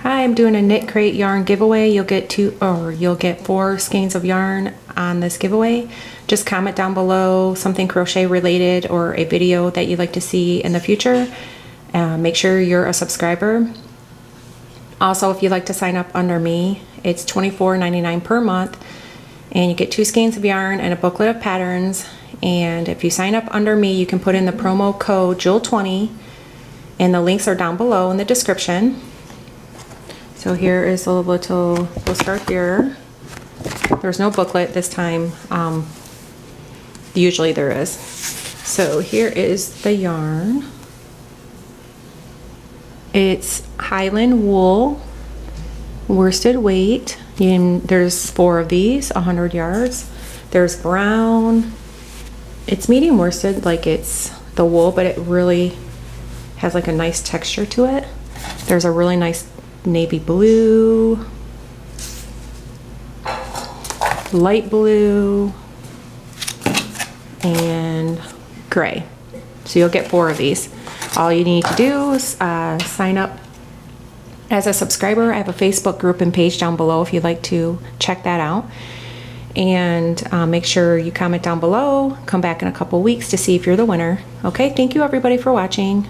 Hi, I'm doing a Knitcrate yarn giveaway. You'll get 4 skeins of yarn on this giveaway. Just comment down below something crochet related or a video that you'd like to see in the future. Make sure you're a subscriber. Also, if you'd like to sign up under me, it's $24.99 per month, and you get 2 skeins of yarn and a booklet of patterns. And if you sign up under me, you can put in the promo code JEWEL20, and the links are down below in the description. So here is a little, we'll start there. There's no booklet this time. Usually there is. So here is the yarn. It's Highland wool, worsted weight. There's 4 of these, 100 yards. There's brown. It's medium worsted, like it's the wool, but it really has like a nice texture to it. There's a really nice navy blue, light blue, and gray. So you'll get 4 of these. All you need to do is sign up as a subscriber. I have a Facebook group and page down below if you'd like to check that out. And make sure you comment down below. Come back in a couple weeks to see if you're the winner. Okay, thank you everybody for watching.